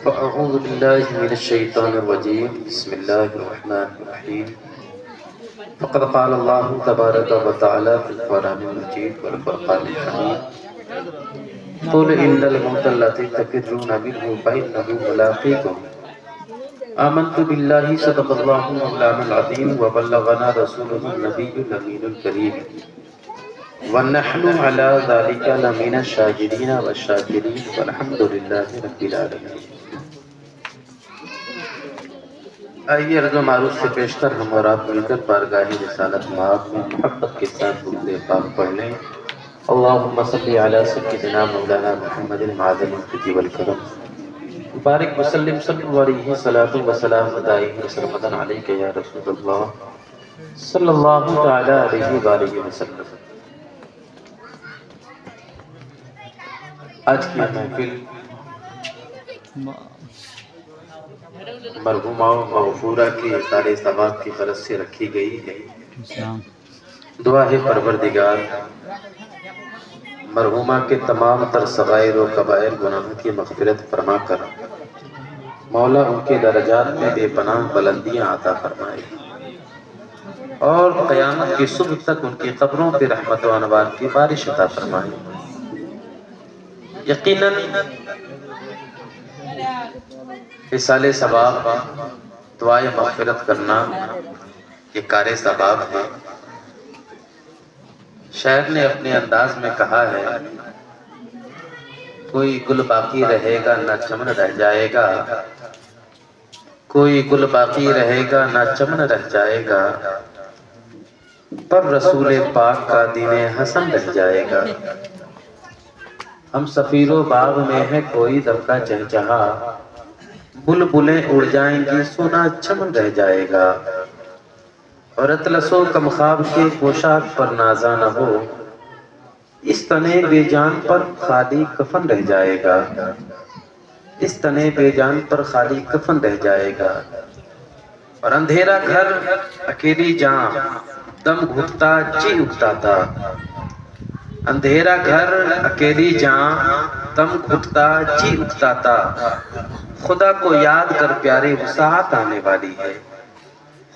فأعوذ بالله من الشيطان الرجيم بسم الله الرحمن الرحيم فقد قال الله تبارك وتعالى في القرآن المجيد والفرقان الحميد قل إن الموت الذي تفرون منه فإنه ملاقيكم آمنت بالله صدق الله مولانا العظيم وبلغنا رسوله النبي الأمين الكريم ونحن على ذلك لمن الشاهدين والشاكرين والحمد لله رب العالمين۔ آئیے عرض و معروف سے پیشتر ہم اور آپ مل کر بارگاہ رسالت مآب میں محبت کے ساتھ درود پاک پڑھ لیں۔ اللہم صلی علی سیدنا مولانا محمد المعظم الفتی والکرم بارک وسلم صلی اللہ علیہ صلاۃ وسلام دائم سرمدا علیک یا رسول اللہ صلی اللہ تعالی علیہ وآلہ وسلم۔ آج کی محفل مرحومہ مغفورہ کی اثار ثواب کی غرض سے رکھی گئی ہے۔ دعا ہے پروردگار مرحومہ کے تمام تر صغائر و کبائر گناہوں کی مغفرت فرما کر مولا ان کے درجات میں بے پناہ بلندیاں عطا فرمائے اور قیامت کی صبح تک ان کی قبروں پہ رحمت و انوار کی بارش عطا فرمائے۔ یقیناً اصال ثواب دعائے مغفرت کرنا یہ کار ثواب ہے۔ شاعر نے اپنے انداز میں کہا ہے کوئی گل باقی رہے گا نہ چمن رہ جائے گا، کوئی گل باقی رہے گا نہ چمن رہ جائے گا، پر رسول پاک کا دین حسن رہ جائے گا۔ ہم سفیر و باغ میں ہے کوئی دم کا چہچہا، بلبلیں اڑ جائیں گی سونا چمن رہ جائے گا، اور اطلس و کم خواب کے پوشاک پر نازا نہ ہو، اس تنے بے جان پر خالی کفن رہ جائے گا، اس تنے بے جان پر خالی کفن رہ جائے گا۔ اور اندھیرا گھر اکیلی جاں دم گھٹتا جی اٹھتا تھا، اندھیرا گھر اکیلی جاں دم گھٹتا جی اٹھتا تھا، خدا کو یاد کر پیارے وسعت آنے والی ہے،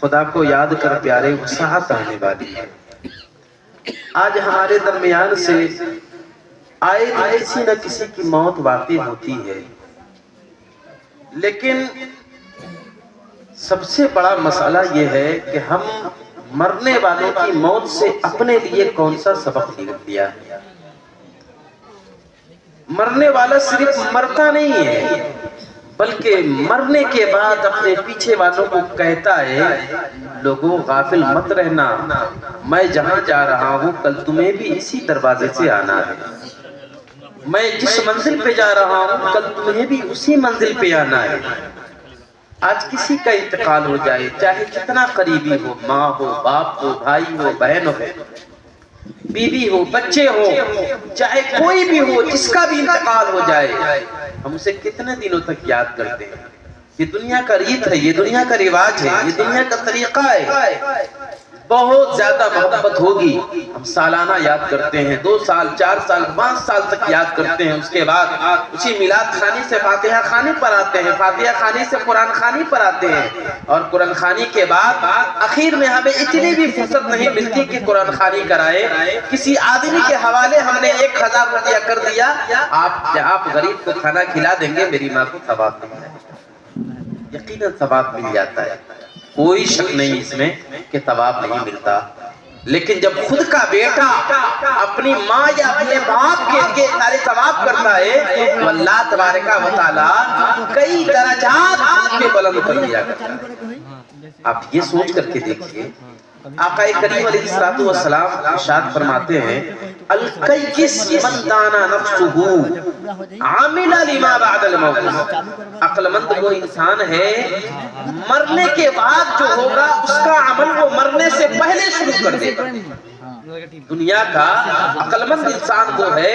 خدا کو یاد کر پیارے وسعت آنے والی ہے۔ آج ہمارے درمیان سے آئے کسی نہ کسی کی موت واقع ہوتی ہے، لیکن سب سے بڑا مسئلہ یہ ہے کہ ہم مرنے والوں کی موت سے اپنے لیے کون سا سبق لیا ہے۔ مرنے والا صرف مرتا نہیں ہے بلکہ مرنے کے بعد اپنے پیچھے والوں کو کہتا ہے لوگوں غافل مت رہنا، میں جہاں جا رہا ہوں کل تمہیں بھی اسی دروازے سے آنا ہے، میں جس منزل پہ جا رہا ہوں کل تمہیں بھی اسی منزل پہ آنا ہے۔ آج کسی کا انتقال ہو جائے چاہے کتنا قریبی ہو، ماں ہو، باپ ہو، بھائی ہو، بہن ہو، بیوی ہو، بچے ہو، چاہے کوئی بھی ہو، جس کا بھی انتقال ہو جائے ہم اسے کتنے دنوں تک یاد کرتے ہیں۔ یہ دنیا کا ریت ہے، یہ دنیا کا رواج ہے، یہ دنیا کا طریقہ ہے۔ بہت زیادہ محبت ہوگی ہم سالانہ یاد کرتے ہیں، 2 سال 4 سال 5 سال تک یاد کرتے ہیں، اس کے بعد اسی میلاد خانی سے فاتحہ خانی پر آتے ہیں، فاتحہ خانی سے قرآن خانی پر آتے ہیں، اور قرآن خانی کے بعد اخیر میں ہمیں اتنی بھی فرصت نہیں ملتی کہ قرآن خانی کرائے، کسی آدمی کے حوالے ہم نے 1000 روپیہ کر دیا، آپ غریب کو کھانا کھلا دیں گے میری ماں کو ثواب مل جائے گا، یقیناً ثواب مل جاتا ہے، کوئی شک نہیں اس میں کہ ثواب نہیں ملتا۔ لیکن جب خود کا بیٹا اپنی ماں یا اپنے باپ کے لیے سارے ثواب کرتا ہے تو اللہ تبارک و تعالیٰ کئی درجات پہ بلند کر دیا کرتا ہے۔ آپ یہ سوچ کر کے دیکھیے آقا کریم علیہ السلام ارشاد فرماتے ہیں الکیس من دانا نفسہ عامل لما بعد الموت، عقل مند وہ انسان ہے مرنے کے بعد جو ہوگا اس کا عمل وہ مرنے سے پہلے شروع کر دے گا۔ دنیا کا عقل مند انسان وہ ہے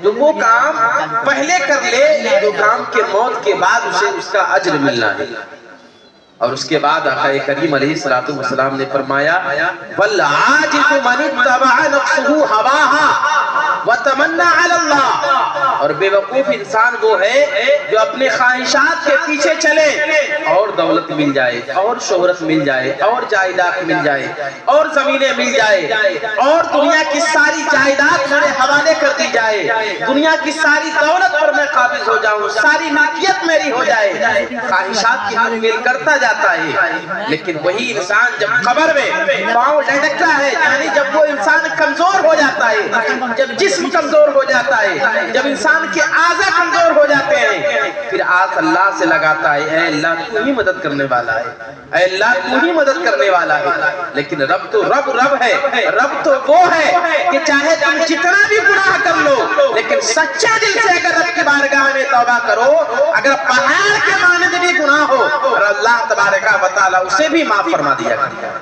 جو وہ کام پہلے کر لے جو کام کے موت کے بعد اسے اس کا اجر ملنا ہے۔ اور اس کے بعد آقا کریم علیہ الصلوۃ والسلام نے فرمایا والعاجز من اتبع نفسه هواها وتمنى على الله، اور بے وقوف انسان وہ ہے جو اپنے خواہشات کے پیچھے چلے اور دولت مل جائے اور شہرت مل جائے اور جائیداد مل جائے اور زمینیں مل جائے اور دنیا کی ساری جائیداد میرے حوالے کر دی جائے، دنیا کی ساری دولت پر میں قابض ہو جاؤں، ساری ملکیت میری ہو جائے، خواہشات کی تکمیل کرتا جاتا ہے۔ لیکن وہی انسان جب قبر میں پاؤں لٹکتا ہے، یعنی جب وہ انسان کمزور ہو جاتا ہے، جب جسم کمزور ہو جاتا ہے، جب انسان کے اعضاء کمزور ہو جاتے ہیں، پھر آس اللہ سے لگاتا ہے اے اللہ تو ہی مدد کرنے والا ہے، اے اللہ تو ہی مدد کرنے والا ہے۔ لیکن رب تو رب ہے، رب تو وہ ہے کہ چاہے تم جتنا بھی گناہ کر لو لیکن سچے دل سے اگر رب کی بارگاہ میں توبہ کرو، اگر پہاڑ کے مانند بھی گناہ ہو اور اللہ تبارک و تعالی اسے بھی معاف فرما دیا کرتا ہے۔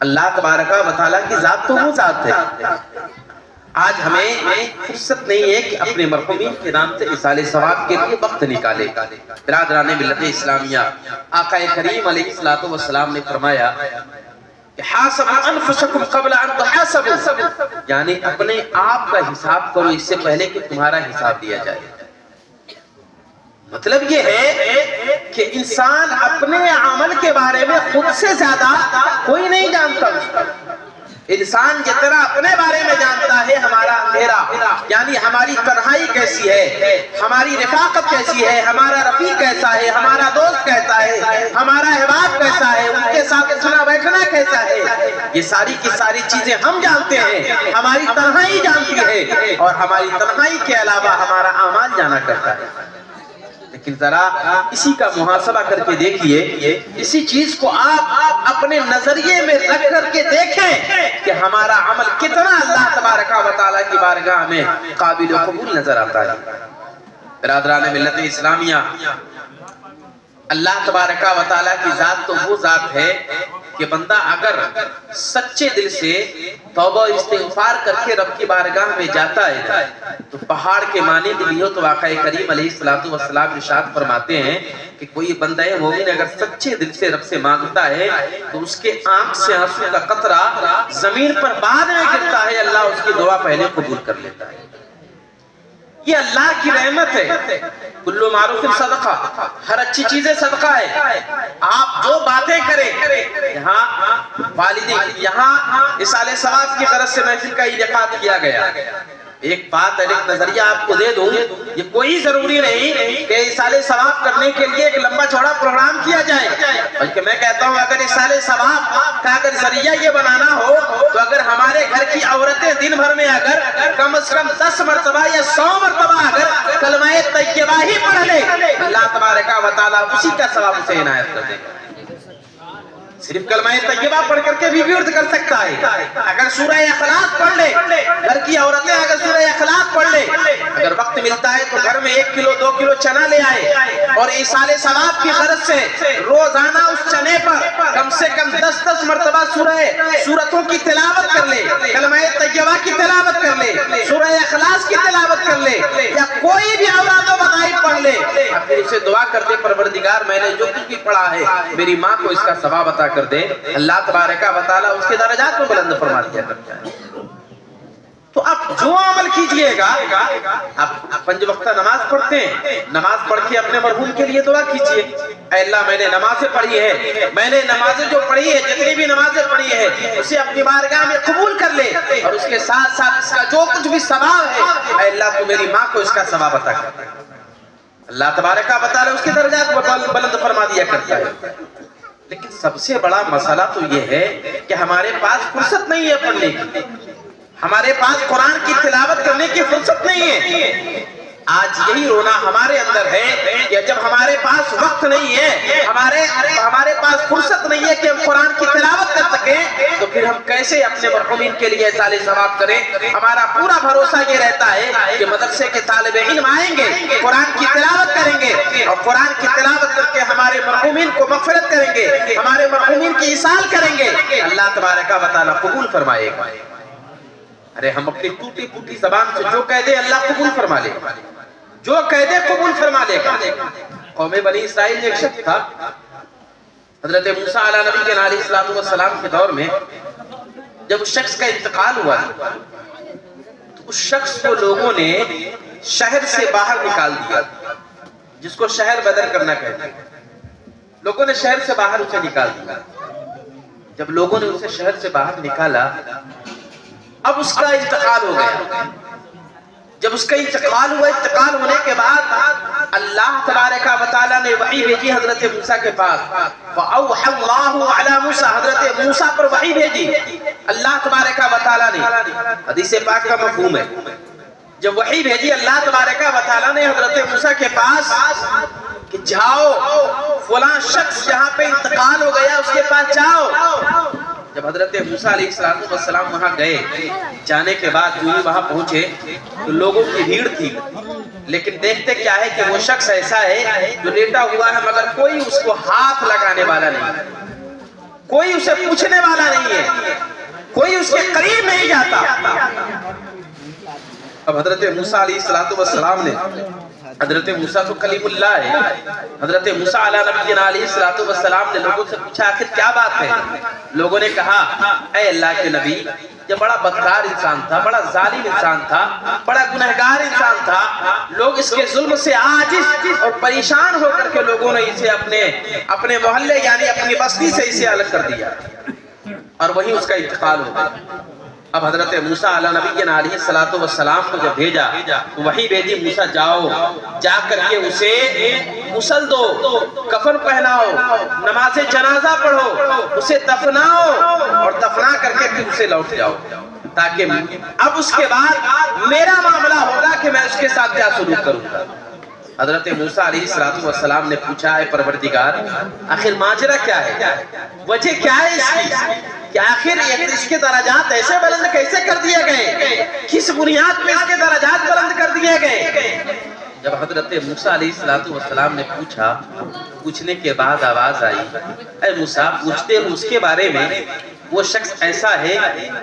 اللہ تبارک و تعالی کی ذات تو وہ ذات ہے۔ آج ہمیں فرصت نہیں ہے کہ اپنے مرحومین کے نام سے اصالِ ثواب کے لیے وقت نکالے۔ برادران ملت اسلامیہ، آقا کریم علیہ الصلوۃ والسلام نے فرمایا کہ حاسبوا انفسکم قبل ان تحاسبوا، یعنی اپنے آپ کا حساب کرو اس سے پہلے کہ تمہارا حساب دیا جائے۔ مطلب یہ ہے کہ انسان اپنے عمل کے بارے میں خود سے زیادہ کوئی نہیں جانتا۔ انسان جتنا اپنے بارے میں جانتا ہے ہمارا اندھیرا، یعنی ہماری تنہائی کیسی ہے، ہماری رفاقت کیسی ہے، ہمارا رفیق کیسا ہے، ہمارا دوست کیسا ہے، ہمارا احباب کیسا ہے، ان کے ساتھ اٹھنا بیٹھنا کیسا ہے، یہ ساری کی ساری چیزیں ہم جانتے ہیں، ہماری تنہائی جانتی ہے اور ہماری تنہائی کے علاوہ ہمارا اعمال جانا کرتا ہے۔ لیکن ذرا اسی کا محاسبہ کر کے دیکھیے، اسی چیز کو آپ اپنے نظریے میں رکھ کر کے دیکھیں کہ ہمارا عمل کتنا اللہ تبارک و تعالیٰ کی بارگاہ میں قابل قبول نظر آتا ہے۔ برادران ملت اسلامیہ، اللہ تبارک و تعالیٰ کی ذات تو وہ ذات ہے کہ بندہ اگر سچے دل سے توبہ استغفار کر کے رب کی بارگاہ میں جاتا ہے تو پہاڑ کے مانند بھی ہو۔ تو آقا کریم علیہ الصلوۃ والسلام ارشاد فرماتے ہیں کہ کوئی بندہ مومن اگر سچے دل سے رب سے مانگتا ہے تو اس کے آنکھ سے آنسو کا قطرہ زمین پر بعد میں گرتا ہے، اللہ اس کی دعا پہلے قبول کر لیتا ہے۔ یہ اللہ کی رحمت ہے۔ کلو معروف صدقہ، ہر اچھی چیزیں صدقہ ہے۔ آپ جو باتیں کریں، یہاں اصالِ ثواب کی طرف سے محفل کا انعقاد کیا گیا۔ ایک بات ایک نظریہ آپ کو دے دوں، یہ کوئی ضروری نہیں کہ اصالِ ثواب کرنے کے لیے ایک لمبا چوڑا پروگرام کیا جائے، بلکہ میں کہتا ہوں اگر اصالِ ثواب کا اگر ذریعہ یہ بنانا ہو تو اگر ہمارے گھر کی عورتیں دن بھر میں اگر کم از کم 10 مرتبہ یا 100 مرتبہ اگر کلمہ طیبہ ہی پڑھ لے، اللہ تبارک و تعالیٰ اسی کا ثواب اسے عنایت کر دے گا۔ صرف کلمہ طیبہ پڑھ کر کے بھی ورد کر سکتا ہے۔ اگر سورہ اخلاص پڑھ لے، گھر کی عورتیں اگر سورہ اخلاص پڑھ لے، اگر وقت ملتا ہے تو گھر میں 1 کلو 2 کلو چنا لے آئے اور اصالِ ثواب کی غرض سے روزانہ اس چنے پر کم سے کم 10 مرتبہ سورتوں کی تلاوت کر لے، کلمہ طیبہ کی تلاوت کر لے، سورہ اخلاص کی تلاوت کر لے یا کوئی بھی اوراد و بدائع پڑھ لے، پھر اسے دعا کر دے پروردگار میں نے جو کچھ بھی پڑھا ہے میری ماں کو اس کا ثواب عطا کر دے، اللہ تبارک و تعالیٰ اس کے درجات کو بلند فرما دیا کرتا ہے۔ تو آپ جو عمل کیجئے گا، آپ 5 وقتہ نماز پڑھتے ہیں، نماز پڑھ کے اپنے مرحوم کے لیے دعا کیجئے، اے اللہ میں نے نمازیں پڑھی ہے، میں نے نمازیں جو پڑھی ہے، جتنی بھی نمازیں پڑھی ہے اسے اپنی بارگاہ میں قبول کر لے اور اس کے ساتھ ساتھ اس کا جو کچھ بھی ثواب ہے اے اللہ تو میری ماں کو اس کا ثواب عطا کر۔ اللہ تبارک و تعالیٰ اس کے درجات کو بلند فرما دیا کرتا ہے۔ لیکن سب سے بڑا مسئلہ تو یہ ہے کہ ہمارے پاس فرصت نہیں ہے پڑھنے کی، ہمارے پاس قرآن کی تلاوت کرنے کی فرصت نہیں ہے۔ آج یہی رونا ہمارے اندر ہے کہ جب ہمارے پاس وقت نہیں ہے، ہمارے پاس فرصت نہیں ہے کہ ہم قرآن کی تلاوت کر سکیں، تو پھر ہم کیسے اپنے مرحومین کے لیے اصالِ ثواب کریں؟ ہمارا پورا بھروسہ یہ رہتا ہے کہ مدرسے کے طالب علم آئیں گے، قرآن کی تلاوت کریں گے اور قرآن کی تلاوت کر کے ہمارے مرحومین کو مغفرت کریں گے، ہمارے مرحومین کی اصال کریں گے، اللہ تبارک و تعالیٰ قبول فرمائے گا۔ ارے ہم اپنی ٹوٹی پھوٹی زبان سے جو کہہ دے اللہ قبول فرما لے گا، جو کہہ دے قبول فرما لے گا۔ قوم بنی اسرائیل میں ایک شخص تھا، حضرت موسیٰ علیہ نبی کے علیہ السلام کے دور میں جب اس شخص کا انتقال ہوا تو اس شخص کو لوگوں نے شہر سے باہر نکال دیا، جس کو شہر بدر کرنا کہتے ہیں، لوگوں نے شہر سے باہر اسے نکال دیا۔ جب لوگوں نے اسے شہر سے باہر نکالا، اب اس کا انتقال ہو گیا۔ جب اس کا انتقال ہوا، انتقال ہونے کے بعد اللہ تبارک و تعالیٰ نے وحی بھیجی حضرت موسیٰ کے پاس، فَأَوْحَى اللَّهُ عَلَى مُوسَىٰ، حضرت موسیٰ پر وحی بھیجی اللہ تبارک و تعالیٰ نے۔ حدیث پاک کا مفہوم ہے، جب وحی بھیجی اللہ تبارک و تعالیٰ نے حضرت موسیٰ کے پاس کہ جاؤ فلاں شخص جہاں پہ انتقال ہو گیا اس کے پاس جاؤ۔ جب حضرت موسیٰ علیہ السلام وہاں گئے، جانے کے بعد جو ہی وہاں پہنچے تو لوگوں کی بھیڑ تھی، لیکن دیکھتے کیا ہے کہ وہ شخص ایسا ہے جو لیٹا ہوا ہے مگر کوئی اس کو ہاتھ لگانے والا نہیں، کوئی اسے پوچھنے والا نہیں ہے، کوئی اس کے قریب نہیں جاتا۔ اب حضرت موسیٰ علیہ السلام نے، حضرت موسیٰ تو کلیم اللہ ہے، حضرت موسیٰ علیہ نبی علیہ السلام نے لوگوں سے پوچھا آخر کیا بات ہے؟ لوگوں نے کہا اے اللہ کے نبی، یہ بڑا بدکار انسان تھا، بڑا ظالم انسان تھا، بڑا گنہگار انسان تھا، لوگ اس کے ظلم سے عاجز اور پریشان ہو کر کے لوگوں نے اسے اپنے محلے یعنی اپنی بستی سے اسے الگ کر دیا اور وہیں اس کا انتقال ہو گیا۔ اب حضرت موسیٰ علیہ نبی علیہ السلام کو جب بھیجا تو وحی بھیجی موسیٰ جاؤ، جا کر کے اسے غسل دو، کفن پہناؤ، نماز جنازہ پڑھو، اسے دفناؤ اور دفنا کر کے پھر اسے لوٹ جاؤ، تاکہ اب اس کے بعد میرا معاملہ ہوگا کہ میں اس کے ساتھ کیا سلوک کروں گا۔ حضرت موسیٰ علیہ السلام نے پوچھا اے پروردگار آخر ماجرا کیا ہے، وجہ کیا ہے اس کی، کہ آخر اس کے درجات ایسے بلند کیسے کر دیے گئے، کس بنیاد پہ اس کے درجات بلند کر دیے گئے؟ جب حضرت موسیٰ علیہ السلام نے پوچھا، پوچھنے کے بعد آواز آئی اے موسیٰ پوچھتے ہو اس کے بارے میں، وہ شخص ایسا ہے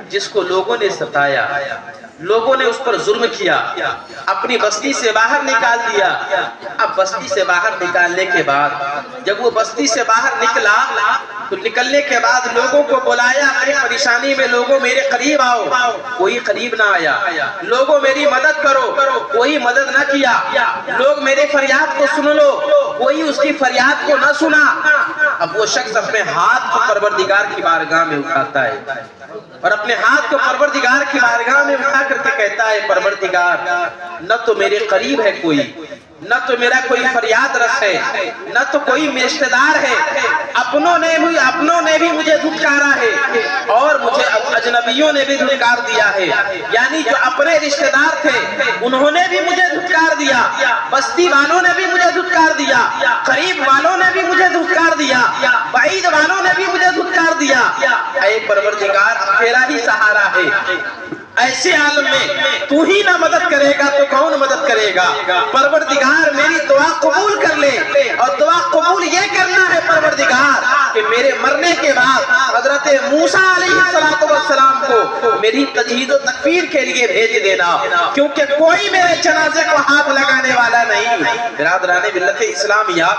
جس کو لوگوں نے ستایا، لوگوں نے اس پر ظلم کیا، اپنی بستی سے باہر نکال دیا۔ اب بستی سے باہر نکالنے کے بعد جب وہ بستی سے باہر نکلا تو نکلنے کے بعد لوگوں کو بلایا اپنی پریشانی میں، لوگوں میرے قریب آؤ، کوئی قریب نہ آیا، لوگوں میری مدد کرو، کوئی مدد نہ کیا، لوگ میرے فریاد کو سن لو، کوئی اس کی فریاد کو نہ سنا۔ اب وہ شخص اپنے ہاتھ کو پروردگار کی بارگاہ میں اٹھاتا ہے اور اپنے ہاتھ کو پروردگار کی بارگاہ میں اٹھا کر کے کہتا ہے پروردگار نہ تو میرے قریب ہے کوئی، نہ تو میرا کوئی فریاد رس ہے، نہ تو کوئی رشتہ دار ہے، اپنوں نے بھی مجھے دھتکارا ہے اور مجھے اجنبیوں نے بھی دھتکار دیا ہے، یعنی جو اپنے رشتہ دار تھے انہوں نے بھی مجھے دھتکار دیا، بستی والوں نے بھی مجھے دھتکار دیا، قریب والوں نے بھی مجھے دھتکار دیا، بعید والوں نے بھی مجھے دھتکار دیا۔ اے پروردگار تیرا ہی سہارا ہے، ایسے عالم میں تو ہی نہ مدد کرے گا تو کون مدد کرے گا؟ پروردگار میری دعا قبول کر لے، اور دعا قبول یہ کرنا ہے پروردگار کہ میرے مرنے کے بعد حضرت موسیٰ علیہ السلام کو میری تجہیز و تکفیر کے لیے بھیج دینا، کیونکہ کوئی میرے جنازے کو ہاتھ لگانے والا نہیں۔ برادران ملت اسلامیہ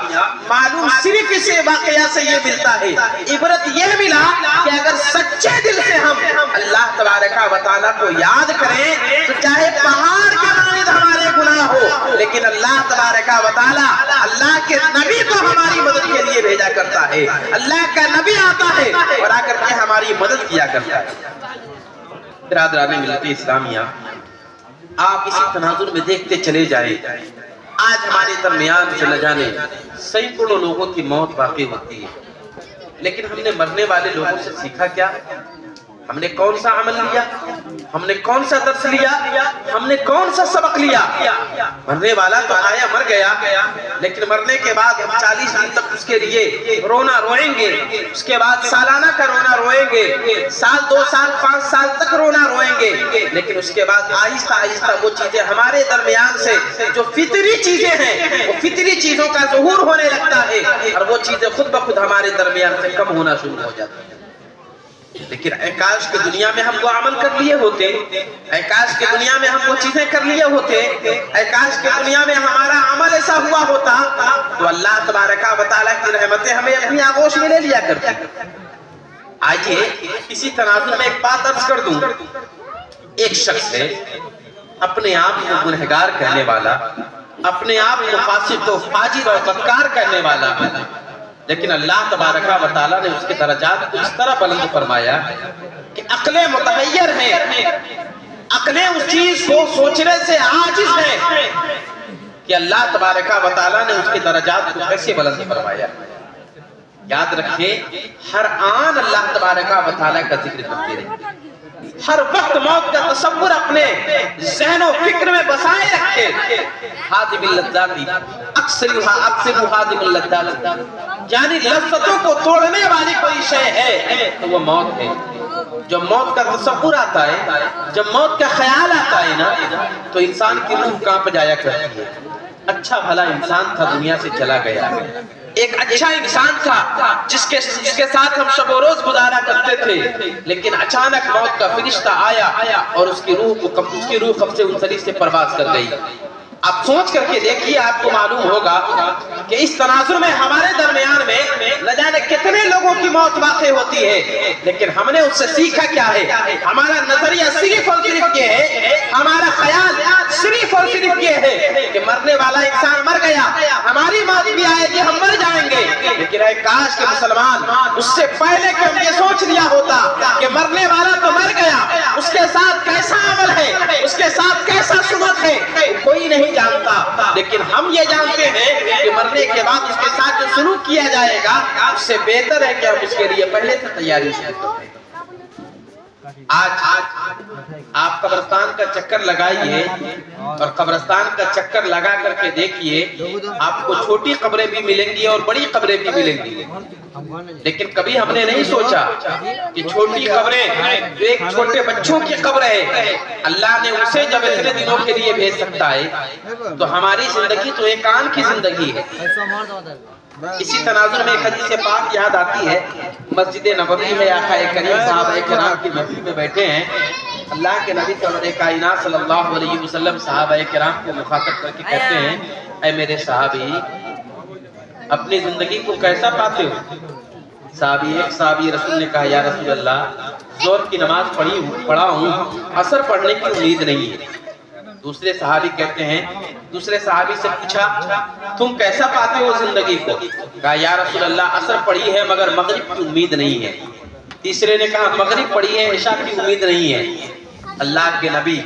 معلوم صرف اسے واقعہ سے یہ ملتا ہے، عبرت یہ ملا کہ اگر سچے دل سے ہم اللہ تبارک و تعالیٰ کو یاد کریں تو چاہے پہاڑ کے مانند ہمارے گناہ ہو، لیکن اللہ تبارک و تعالیٰ اللہ کے نبی کو ہماری مدد کے لیے بھیجا کرتا ہے، اللہ کا نبی آتا ہے اور آ کر کے ہماری مدد کیا کرتا ہے۔ برادران ملت اسلامیہ آپ اسی تناظر میں دیکھتے چلے جائیں، آج ہمارے درمیان سے نہ جانے سینکڑوں لوگوں کی موت واقع ہوتی ہے، لیکن ہم نے مرنے والے لوگوں سے سیکھا کیا؟ ہم نے کون سا عمل لیا؟ ہم نے کون سا درس لیا؟ ہم نے کون سا سبق لیا؟ مرنے والا تو آیا مر گیا، لیکن مرنے کے بعد ہم 40 دن تک اس کے لیے رونا روئیں گے، اس کے بعد سالانہ کا رونا روئیں گے، سال 2 سال 5 سال تک رونا روئیں گے، لیکن اس کے بعد آہستہ آہستہ وہ چیزیں ہمارے درمیان سے جو فطری چیزیں ہیں وہ فطری چیزوں کا ظہور ہونے لگتا ہے اور وہ چیزیں خود بخود ہمارے درمیان سے کم ہونا شروع ہو جاتی ہیں۔ لیکن اے کاش کی دنیا میں ہم وہ عمل کر لیے ہوتے، اے کاش کی دنیا میں ہم وہ چیزیں کر لیے ہوتے، اے کاش کی دنیا میں ہمارا عمل ایسا ہوا ہوتا تو اللہ تبارک و تعالیٰ کی رحمتیں ہمیں اپنی آغوش میں لے لیا کرتی۔ آئیے اسی تناظر میں ایک بات عرض کر دوں، ایک شخص ہے اپنے آپ کو گنہگار کہنے والا، اپنے آپ کو فاسق و فاجر اور بدکار کہنے والا، لیکن اللہ تبارک و تعالیٰ نے اس کے درجات کو اس طرح بلند فرمایا کہ عقلیں متغیر ہیں، عقلیں اس چیز کو سوچنے سے عاجز ہیں کہ اللہ تبارک و تعالیٰ نے اس کے درجات کو کیسے بلند فرمایا۔ یاد رکھیں ہر آن اللہ تبارک و تعالیٰ کا ذکر کرتے رہے، ہر وقت موت کا تصور اپنے ذہن و فکر میں بسائے رکھے۔ حادم اللذاتی اکثر حادم اللذات، یعنی لذتوں کو توڑنے والی کوئی شے ہے تو وہ موت ہے۔ جب موت کا تصور آتا ہے، جب موت کا خیال آتا ہے نا، تو انسان کی روح کانپ جایا کرتی ہے۔ اچھا بھلا انسان تھا، دنیا سے چلا گیا، ایک اچھا انسان تھا جس کے ساتھ ہم شب و روز گزارا کرتے تھے، لیکن اچانک موت کا فرشتہ آیا اور اس کی روح قبضے انسلی سے پرواز کر گئی۔ آپ سوچ کر کے دیکھیے، آپ کو معلوم ہوگا کہ اس تناظر میں ہمارے درمیان میں نہ جانے کتنے لوگوں کی موت واقع ہوتی ہے، لیکن ہم نے اس سے سیکھا کیا ہے؟ ہمارا نظریہ صرف اور صرف یہ ہے، ہمارا خیال صرف اور صرف یہ ہے کہ مرنے والا انسان مر گیا، ہماری موت بھی آئے گی، ہم مر جائیں گے۔ لیکن اے کاش کہ مسلمان اس سے پہلے کہ ہم یہ سوچ لیا ہوتا کہ مرنے والا تو مر گیا، اس کے ساتھ کیسا عمل ہے، اس کے ساتھ کیسا سلوک ہے، کوئی نہیں جانتا، لیکن ہم یہ جانتے ہیں کہ مرنے کے بعد اس کے ساتھ جو سلوک کیا جائے گا اس سے بہتر ہے کہ ہم اس کے لیے پہلے سے تیاری شروع کریں۔ آج آپ قبرستان کا چکر لگائیے اور قبرستان کا چکر لگا کر کے دیکھیے، آپ کو چھوٹی قبریں بھی ملیں گی اور بڑی قبریں بھی ملیں گی، لیکن کبھی ہم نے نہیں سوچا کہ چھوٹی قبریں جو ایک چھوٹے بچوں کی قبر ہے، اللہ نے اسے جب اتنے دنوں کے لیے بھیج سکتا ہے تو ہماری زندگی تو ایک آن کی زندگی ہے۔ اسی تناظر میں ایک حدیث پاک یاد آتی ہے، مسجد نبوی میں آقا کریم صحابہ کرام کی محفل میں بیٹھے ہیں، اللہ کے نبی کائنات صلی اللہ علیہ وسلم صحابہ کرام کو مخاطب کر کے کہتے ہیں، اے میرے صحابی اپنی زندگی کو کیسا پاتے ہو؟ ایک صحابی رسول نے کہا، یا رسول اللہ ظہر کی نماز پڑھا ہوں، عصر پڑھنے کی امید نہیں ہے۔ دوسرے صحابی کہتے ہیں، دوسرے صحابی سے پوچھا تم کیسا پاتے ہو زندگی کو؟ کہا یا رسول اللہ عصر پڑھی ہے مگر مغرب کی امید نہیں ہے۔ تیسرے نے کہا مغرب پڑھی ہے عشاء کی امید نہیں ہے۔ اللہ کے نبی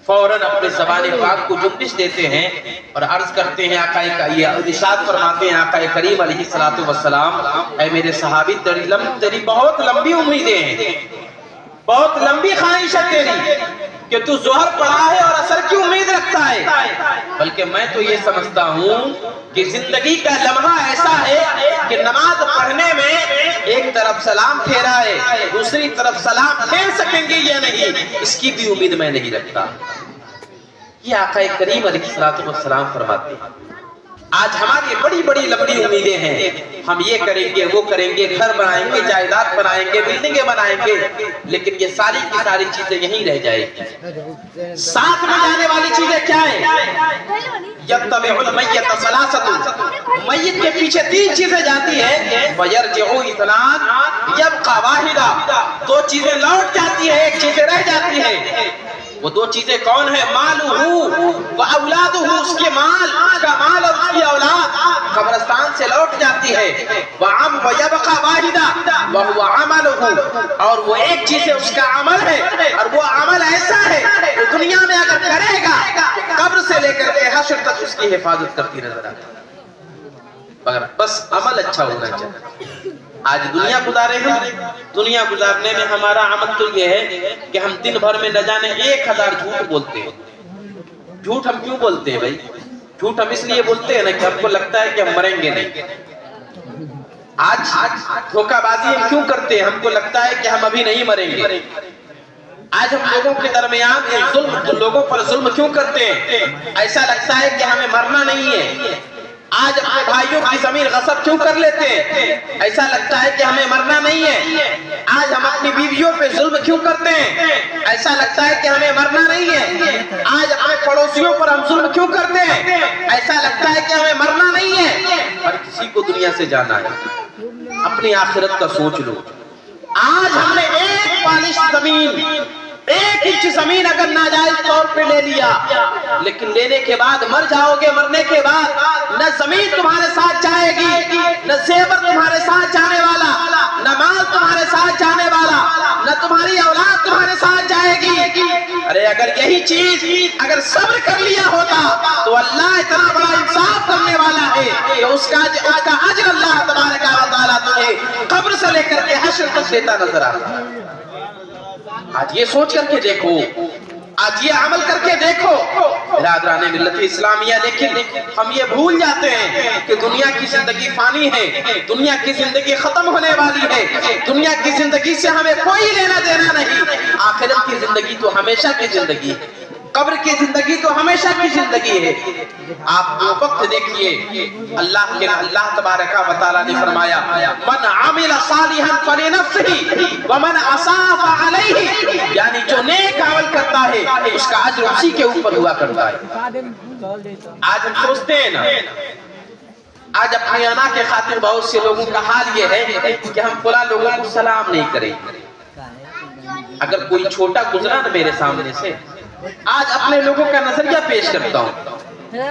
فوراً اپنے زبان پاک کو جنبش دیتے ہیں اور عرض کرتے ہیں، آقا یہ ارشاد فرماتے ہیں آقا کریم علیہ السلام، اے میرے صحابی تیری بہت لمبی امیدیں ہیں، بہت لمبی خواہش ہے تیری کہ تو ظہر پڑھا ہے اور عصر کی امید رکھتا ہے، بلکہ میں تو یہ سمجھتا ہوں کہ زندگی کا لمحہ ایسا ہے کہ نماز پڑھنے میں ایک طرف سلام پھیرا ہے، دوسری طرف سلام پھیر سکیں گے یا نہیں، اس کی بھی امید میں نہیں رکھتا۔ یہ آقا کریم علیہ السلام فرماتے ہیں۔ آج ہماری بڑی بڑی لمبی امیدیں ہیں، ہم یہ کریں گے، وہ کریں گے، گھر بنائیں گے، جائیداد بنائیں گے، بلڈنگیں بنائیں گے، لیکن یہ ساری کی ساری چیزیں یہیں رہ جائیں گی۔ ساتھ میں جانے والی چیزیں کیا ہیں؟ یتبع المیت ثلاثۃ، میت کے پیچھے تین چیزیں جاتی ہیں، ویرجع اثنان یبقى واحدہ، دو چیزیں لوٹ جاتی ہیں، ایک چیزیں رہ جاتی ہیں۔ وہ دو چیزیں کون ہیں؟ مالہ و اولادہ، اس کے مال، اس کا مال اور اس کی اولاد قبرستان سے لوٹ جاتی ہے۔ وَيَبْقَى وَاحِدًا وَهُوَ عَمَلُهُ، اور وہ ایک چیز ہے، اس کا عمل ہے، اور وہ عمل ایسا ہے کہ دنیا میں اگر کرے گا قبر سے لے کر کے حشر تک اس کی حفاظت کرتی نظر آتی ہے، مگر بس عمل اچھا ہونا چاہیے۔ آج دنیا گزارے ہیں، دنیا گزارنے میں ہمارا عمل تو یہ ہے کہ ہم دن بھر میں نہ جانے 1000 جھوٹ بولتے ہیں۔ جھوٹ ہم کیوں بولتے ہیں بھائی؟ جھوٹ ہم اس لیے بولتے ہیں نا کہ ہم کو لگتا ہے کہ ہم مریں گے نہیں۔ آج دھوکہ بازی ہم کیوں کرتے ہیں؟ ہم کو لگتا ہے کہ ہم ابھی نہیں مریں گے۔ آج ہم لوگوں کے درمیان لوگوں پر ظلم کیوں کرتے ہیں؟ ایسا لگتا ہے کہ ہمیں مرنا نہیں ہے۔ آج اپنے بھائیوں کی زمین غصب کیوں کر لیتے ہیں؟ ایسا لگتا ہے کہ ہمیں مرنا نہیں ہے۔ آج ہم اپنی بیویوں پہ ظلم کیوں کرتے ہیں؟ ایسا لگتا ہے کہ ہمیں مرنا نہیں ہے۔ آج اپنے پڑوسیوں پر ہم ظلم کیوں کرتے ہیں؟ ایسا لگتا ہے کہ ہمیں مرنا نہیں ہے۔ ہر کسی کو دنیا سے جانا ہے، اپنی آخرت کا سوچ لو۔ آج ہم نے ایک پالش زمین، ایک انچ زمین اگر ناجائز طور پہ لے لیا، لیکن لینے کے بعد مر جاؤ گے، مرنے کے بعد نہ زمین تمہارے ساتھ جائے گی، نہ زیور تمہارے ساتھ جانے والا، نہ مال تمہارے ساتھ جانے والا، نہ تمہاری اولاد تمہارے ساتھ جائے گی۔ ارے اگر یہی چیز اگر صبر کر لیا ہوتا تو اللہ اتنا بڑا انصاف کرنے والا ہے کہ اس کا اجر اللہ تبارک و تعالیٰ تمہیں قبر سے لے کر کے حشر تک دیتا نظر آتا۔ آج یہ سوچ کر کے دیکھو، آج یہ عمل کر کے دیکھو برادران ملت اسلامیہ۔ لیکن ہم یہ بھول جاتے ہیں کہ دنیا کی زندگی فانی ہے، دنیا کی زندگی ختم ہونے والی ہے، دنیا کی زندگی سے ہمیں کوئی لینا دینا نہیں۔ آخرت کی زندگی تو ہمیشہ کی زندگی ہے، قبر کی زندگی تو ہمیشہ کی زندگی ہے۔ آپ وہ وقت دیکھیے، اللہ تبارک و تعالیٰ نے فرمایا من عمل صالحا فلنفسہ ومن اساء فعلیہ، یعنی جو نیک عمل کرتا ہے اس کا اجر اسی کے اوپر ہوا کرتا ہے۔ آج ہم سوچتے ہیں نا، آج اپنی انا کے خاطر بہت سے لوگوں کا حال یہ ہے کہ ہم فلاں لوگوں کو سلام نہیں کریں۔ اگر کوئی چھوٹا گزرا نا میرے سامنے سے، آج اپنے لوگوں کا نظریہ پیش کرتا ہوں،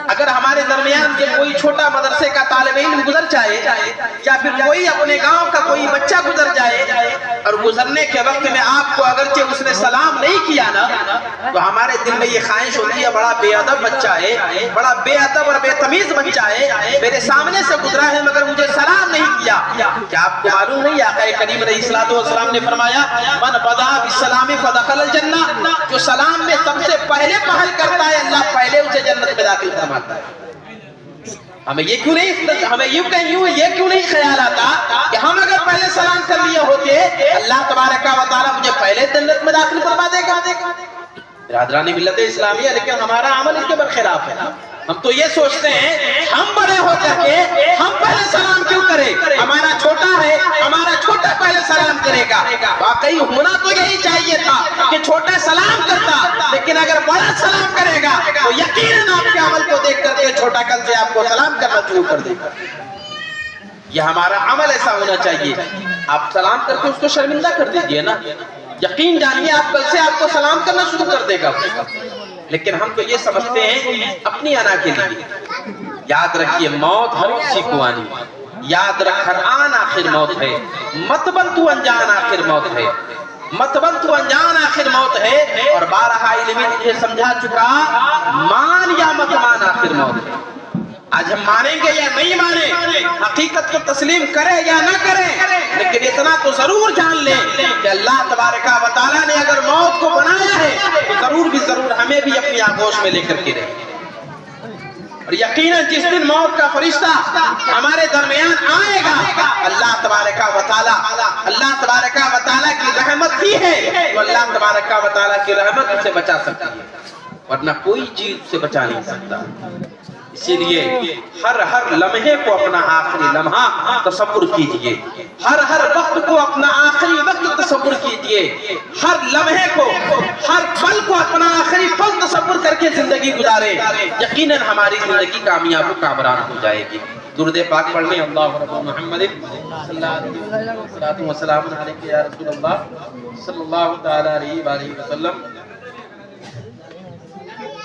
اگر ہمارے درمیان سے کوئی چھوٹا مدرسے کا طالب علم گزر جائے یا پھر کوئی اپنے گاؤں کا کوئی بچہ گزر جائے اور گزرنے کے وقت میں آپ کو اگرچہ اس نے سلام نہیں کیا نا تو ہمارے دل میں یہ خواہش ہوتی ہے بڑا بے ادب بچہ ہے، بڑا بے ادب اور بے تمیز بچہ ہے، میرے سامنے سے گزرا ہے مگر مجھے سلام نہیں کیا۔ کیا آپ کو معلوم نہیں آقا کریم علیہ الصلوۃ والسلام نے فرمایا من بدأ بالسلام فدخل الجنہ، جو سلام میں سب سے پہلے پہل کرتا ہے اللہ پہلے اسے جنت میں داخل فرماتا ہے۔ ہمیں یہ کیوں نہیں خیال آتا کہ ہم اگر پہلے سلام کر لیے ہوتے اللہ تبارک و تعالیٰ مجھے پہلے جنت میں داخل فرما دے گا۔ برادران ملت اسلامیہ، لیکن ہمارا عمل اس کے برخلاف ہے۔ ہم تو یہ سوچتے ہیں ہم بڑے ہو کر کے ہم پہلے سلام کیوں کریں، ہمارا چھوٹا ہے، ہمارا چھوٹا پہلے سلام کرے گا۔ واقعی ہونا تو یہی چاہیے تھا کہ چھوٹا سلام کرتا، لیکن اگر بڑا سلام کرے گا تو یقیناً آپ کے عمل کو دیکھ کر کے چھوٹا کل سے آپ کو سلام کرنا شروع کر دے گا۔ یہ ہمارا عمل ایسا ہونا چاہیے۔ آپ سلام کر کے اس کو شرمندہ کر دیجئے نا، یقین جانیے آپ کل سے آپ کو سلام کرنا شروع کر دے گا۔ لیکن ہم تو یہ سمجھتے ہیں اپنی انا کے لیے۔ یاد رکھیے موت ہر کسی کو آنی، یاد رکھ ہر آن آخر موت ہے، مت بن تو انجان آخر موت ہے، مت بن تو انجان آخر موت ہے۔ اور بارہا علمی یہ سمجھا چکا مان یا مت مان آخر موت ہے۔ آج ہم مانیں گے یا نہیں مانیں، حقیقت کو تسلیم کریں یا نہ کریں، لیکن اتنا تو ضرور جان لیں کہ اللہ تبارک و تعالیٰ نے اگر موت کو بنایا ہے تو ضرور بھی ضرور ہمیں بھی اپنی آغوش میں لے کر کے رہے۔ اور یقیناً جس دن موت کا فرشتہ ہمارے درمیان آئے گا، اللہ تبارک و تعالیٰ کی رحمت ہی ہے تو اللہ تبارک و تعالیٰ کی رحمت اسے بچا سکتی ہے، ورنہ کوئی چیز اسے بچا نہیں سکتا۔ اسی لیے ہر لمحے کو اپنا آخری لمحہ تصور کیجئے، ہر وقت کو اپنا آخری وقت تصور کیجئے، ہر لمحے کو، ہر پل کو اپنا آخری پل تصور کر کے زندگی گزارے، یقیناً ہماری زندگی کامیاب و کامران ہو جائے گی۔ درود پاک پڑھنے اللہ رب محمد صلی اللہ علیہ وسلم علیہ یا رسول اللہ صلی اللہ تعالی علیہ وآلہ وسلم۔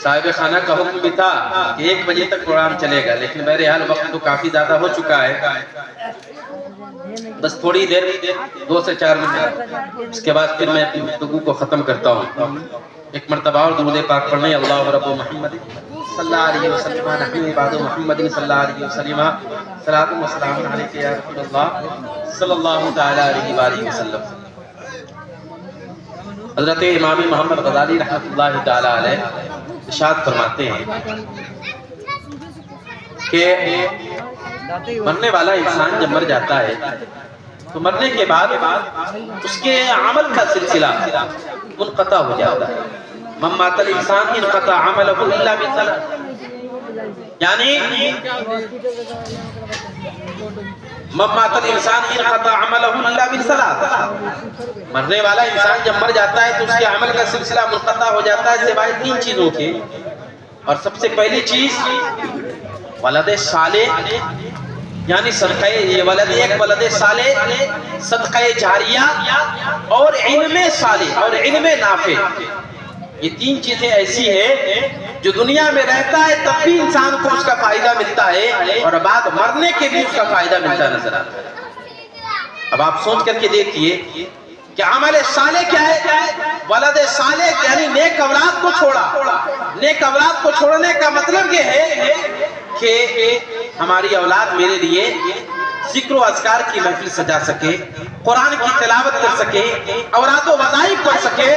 صاحب خانہ کا حکم بھی تھا کہ 1 بجے تک پروگرام چلے گا، لیکن بہرحال وقت تو کافی زیادہ ہو چکا ہے، بس تھوڑی دیر 2 سے 4 منٹ، اس کے بعد پھر میں اپنی گفتگو کو ختم کرتا ہوں۔ ایک مرتبہ اور درود پاک پڑھنے اللہ رب محمد صلی اللہ علیہ وسلم نحن عباد محمد صلی اللہ علیہ وسلم صلاۃ و سلام علیک یا رسول اللہ صلی اللہ تعالی علیہ وآلہ وسلم۔ حضرت امام محمد غزالی رحمۃ اللہ تعالی علیہ ارشاد فرماتے ہیں کہ مرنے والا انسان جب مر جاتا ہے تو مرنے کے بعد اس کے عمل کا سلسلہ منقطع ہو جاتا ہے۔ من مات الانسان انقطع عمله الا بثلاث، یعنی مات الانسان انقطع عملہ الا من ثلاث، مرنے والا انسان جب مر جاتا ہے تو اس کے عمل کا سلسلہ منقطع ہو جاتا ہے سوائے 3 چیزوں کے، اور سب سے پہلی چیز ولد صالح، یعنی صدقہ، یہ ولد ایک ولد صالح، صدقہ جاریہ اور علم صالح اور علم نافع. یہ 3 چیزیں ایسی ہیں جو دنیا میں رہتا ہے تب بھی انسان کو اس کا فائدہ ملتا ہے اور بعد مرنے کے بھی اس کا فائدہ ملتا نظر آتا ہے. اب آپ سوچ کر کے دیکھیے کہ عمل صالح کیا ہے؟ ولد صالح یعنی نیک اولاد کو چھوڑا. نیک اولاد کو چھوڑنے کا مطلب یہ ہے کہ ہماری اولاد میرے لیے ذکر و اذکار کی محفل سجا سکے، قرآن کی تلاوت کر سکے، اوراد و وظائف پڑھ سکے.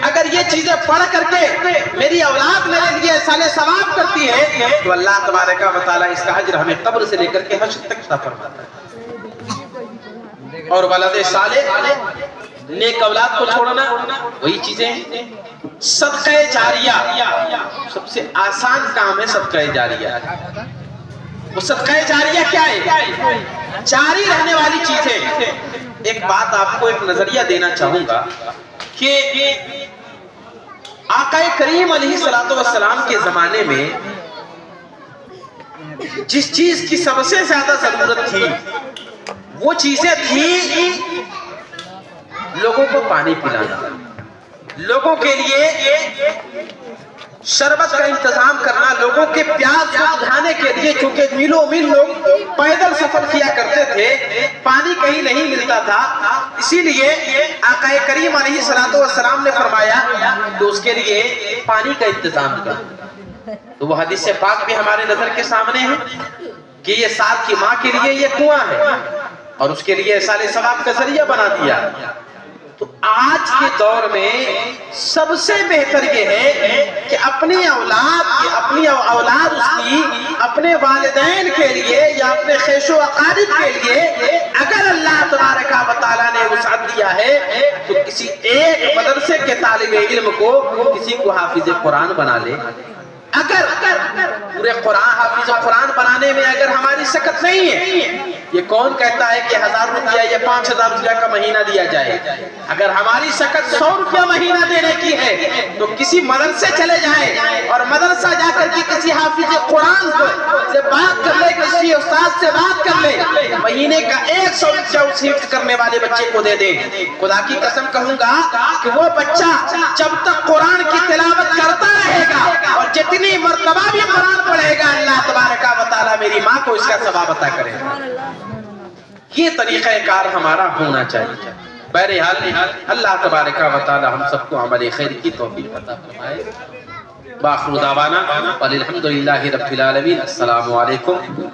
اگر یہ چیزیں پڑھ کر کے میری اولاد میرے لیے احسان ثواب کرتی ہے تو اللہ تبارک و تعالیٰ اس کا اجر ہمیں قبر سے لے کر کے حشر تک عطا فرماتا ہے. اور ولد صالح، نیک اولاد کو چھوڑنا، وہی چیزیں صدقہ جاریہ، سب سے آسان کام ہے صدقہ جاریہ. وہ صدقہ جاریہ کیا ہے؟ جاری رہنے والی چیزیں. ایک بات آپ کو ایک نظریہ دینا چاہوں گا کہ آقا کریم علیہ السلام کے زمانے میں جس چیز کی سب سے زیادہ ضرورت تھی وہ چیزیں تھیں لوگوں کو پانی پلانا، لوگوں کے لیے شربت کا انتظام کرنا، لوگوں کے پیاس کو بجھانے کے لیے، چونکہ میلوں میل لوگ پیدل سفر کیا کرتے تھے، پانی کہیں نہیں ملتا تھا، اسی لیے آقا کریم علیہ السلام نے فرمایا تو اس کے لیے پانی کا انتظام کر. تو وہ حدیث پاک بھی ہمارے نظر کے سامنے ہے کہ یہ 7 کی ماں کے لیے یہ کنواں ہے اور اس کے لیے احسان ثواب کا ذریعہ بنا دیا. تو آج کے دور میں سب سے بہتر یہ ہے کہ اپنی اولاد اس کی اپنے والدین کے لیے یا اپنے خیش و اقارب کے لیے اگر اللہ تبارک و تعالیٰ نے وسعت دیا ہے تو کسی ایک مدرسے کے طالب علم کو کسی کو حافظ قرآن بنا لے. اگر پورے حافظ قرآن بنانے میں اگر ہماری سکت نہیں ہے، یہ کون کہتا ہے کہ 1000 روپیہ یا 5000 روپیہ کا مہینہ دیا جائے؟ اگر ہماری سکت 100 روپیہ مہینہ دینے کی ہے تو کسی مدرسے چلے جائیں اور مدرسہ جا کر کے کسی حافظ قرآن سے بات کر لے، کسی استاد سے بات کر لے، مہینے کا 100 روپیہ اس حفظ کرنے والے بچے کو دے دیں. خدا کی قسم کہوں گا کہ وہ بچہ جب تک قرآن کی تلاوت کرتا رہے گا اور جتنی مرتبہ بھی قرآن پڑھے گا اللہ تبارک و تعالیٰ میری ماں کو اس کا ثواب عطا کرے گا. یہ طریقہ کار ہمارا ہونا چاہیے. بہرحال اللہ تبارک و تعالیٰ ہم سب کو عمل خیر کی توفیق عطا فرمائے. بآخر دعوانا والحمد للہ رب العالمین. السلام علیکم.